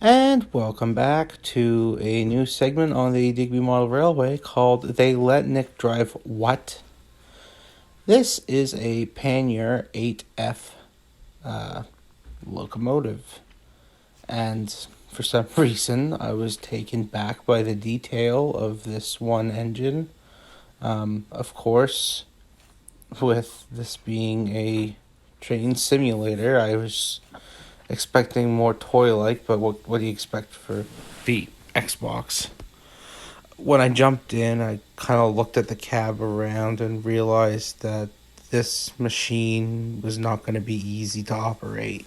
And welcome back to a new segment on the Digby Model Railway called They Let Nick Drive What? This is a Pannier 8F locomotive. And for some reason, I was taken back by the detail of this one engine. Of course, with this being a train simulator, I was expecting more toy-like, but what do you expect for the Xbox? When I jumped in, I kind of looked at the cab around and realized that this machine was not going to be easy to operate.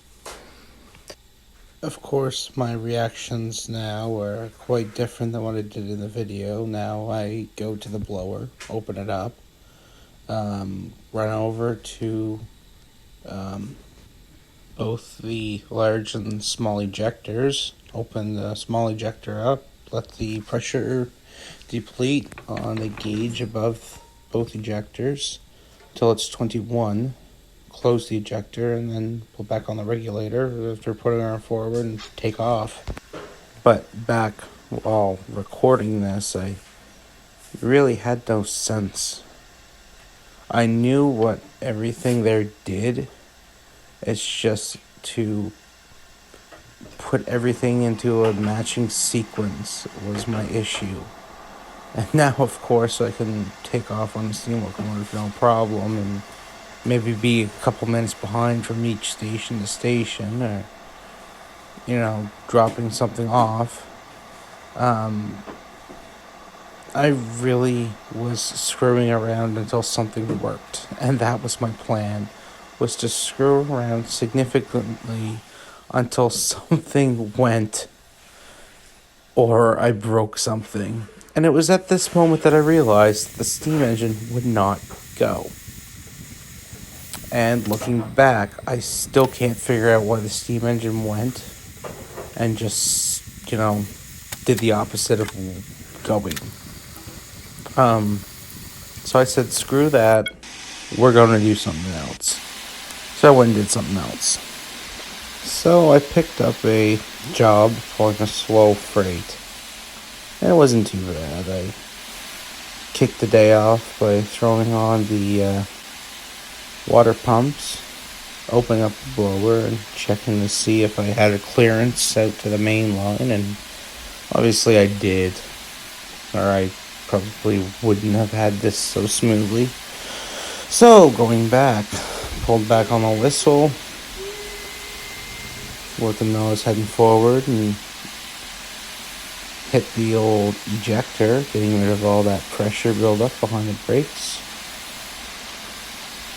Of course, my reactions now are quite different than what I did in the video. Now I go to the blower, open it up, run over to both the large and small ejectors, open the small ejector up, let the pressure deplete on the gauge above both ejectors till it's 21, close the ejector, and then pull back on the regulator after putting her forward and take off. But back while recording this, I really had no sense. I knew what everything there did. It's just to put everything into a matching sequence was my issue. And now, of course, I can take off on the steam locomotive no problem and maybe be a couple minutes behind from each station to station, or, dropping something off. I really was screwing around until something worked, and that was my plan, was to screw around significantly until something went or I broke something. And it was at this moment that I realized the steam engine would not go. And looking back, I still can't figure out why the steam engine went and just, did the opposite of going. So I said, screw that, we're going to do something else. So I went and did something else. So I picked up a job pulling a slow freight. And it wasn't too bad. I kicked the day off by throwing on the water pumps, opening up the blower, and checking to see if I had a clearance out to the main line. And obviously I did, or I probably wouldn't have had this so smoothly. So going back, pulled back on the whistle, let them know I was heading forward, and hit the old ejector, getting rid of all that pressure buildup behind the brakes.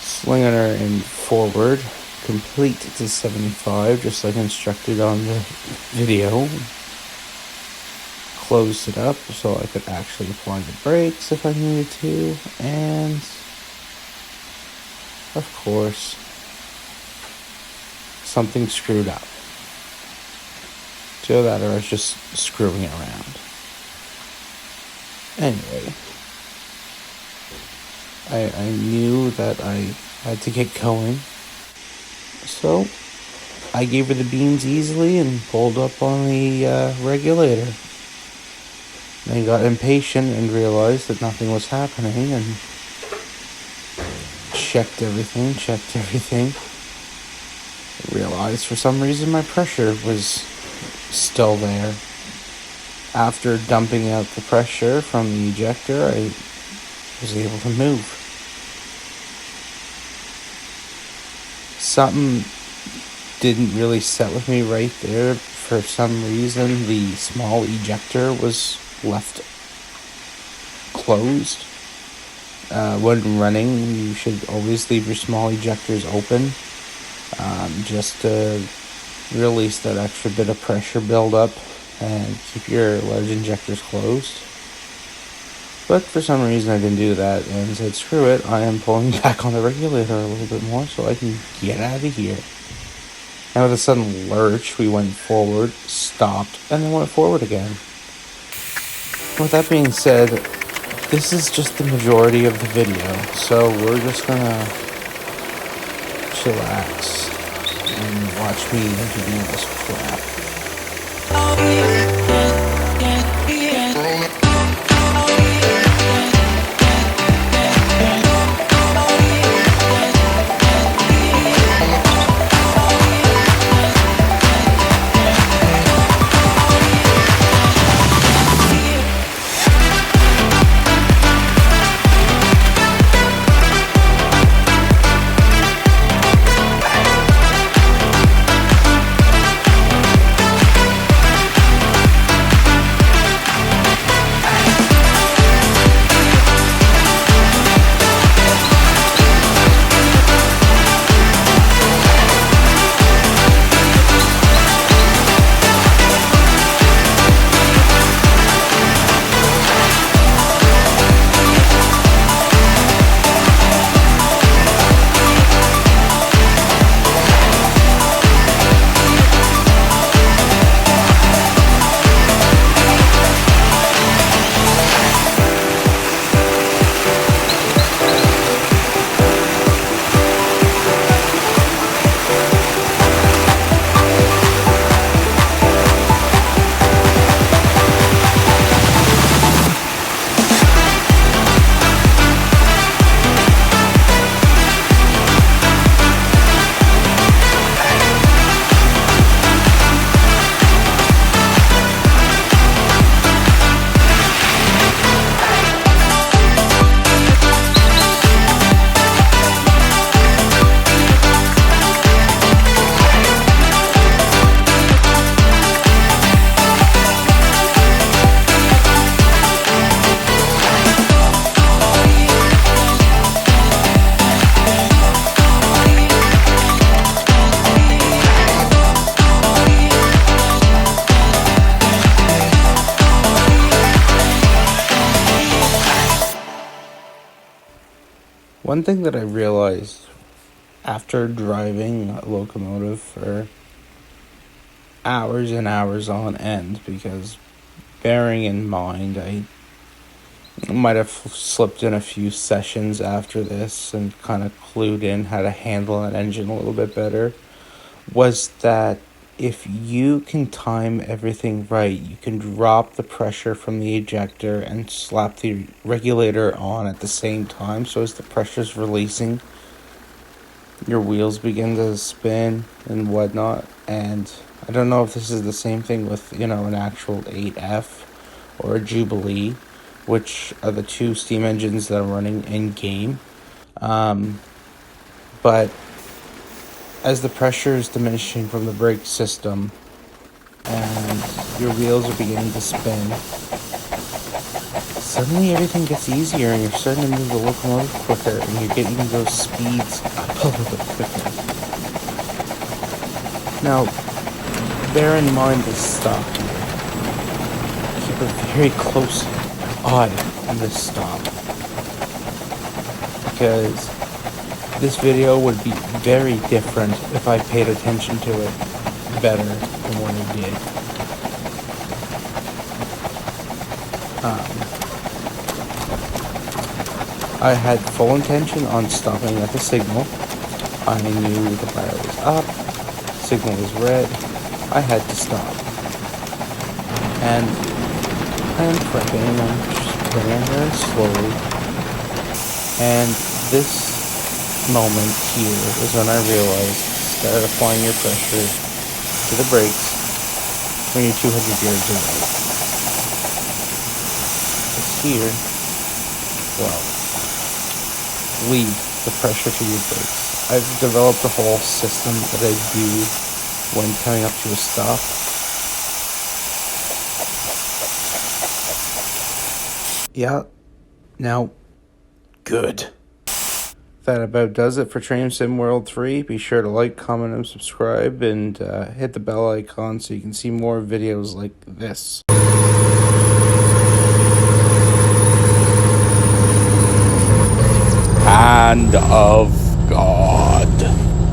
Slinging her in forward, complete to 75, just like instructed on the video. Closed it up so I could actually apply the brakes if I needed to, and of course, something screwed up. So that, or I was just screwing it around. Anyway, I knew that I had to get going, so I gave her the beans easily and pulled up on the regulator. Then got impatient and realized that nothing was happening, and checked everything. Realized for some reason my pressure was still there. After dumping out the pressure from the ejector, I was able to move. Something didn't really set with me right there. For some reason, the small ejector was left closed. When running, you should always leave your small ejectors open, just to release that extra bit of pressure buildup and keep your large injectors closed. But for some reason I didn't do that and said, screw it, I am pulling back on the regulator a little bit more so I can get out of here. And with a sudden lurch, we went forward, stopped, and then went forward again. With that being said, this is just the majority of the video, so we're just gonna chillax and watch me engineer this crap. One thing that I realized after driving a locomotive for hours and hours on end, because bearing in mind I might have slipped in a few sessions after this and kind of clued in how to handle an engine a little bit better, was that if you can time everything right, you can drop the pressure from the ejector and slap the regulator on at the same time. So as the pressure's releasing, your wheels begin to spin and whatnot. And I don't know if this is the same thing with, an actual 8F or a Jubilee, which are the two steam engines that are running in game. But as the pressure is diminishing from the brake system and your wheels are beginning to spin, suddenly everything gets easier and you're starting to move the locomotive quicker and you're getting those speeds up a little bit quicker. Now, bear in mind this stop here. Keep a very close eye on this stop, because this video would be very different if I paid attention to it better than what I did. I had full intention on stopping at the signal. I knew the fire was up, signal was red, I had to stop. And I'm prepping, I'm just very, very slowly. And this moment here is when I realized start applying your pressure to the brakes when you're 200 yards away. It's here, well, leave the pressure to your brakes. I've developed a whole system that I do when coming up to a stop. Yeah, now, good. That about does it for Train Sim World 3. Be sure to like, comment, and subscribe, and hit the bell icon so you can see more videos like this. And of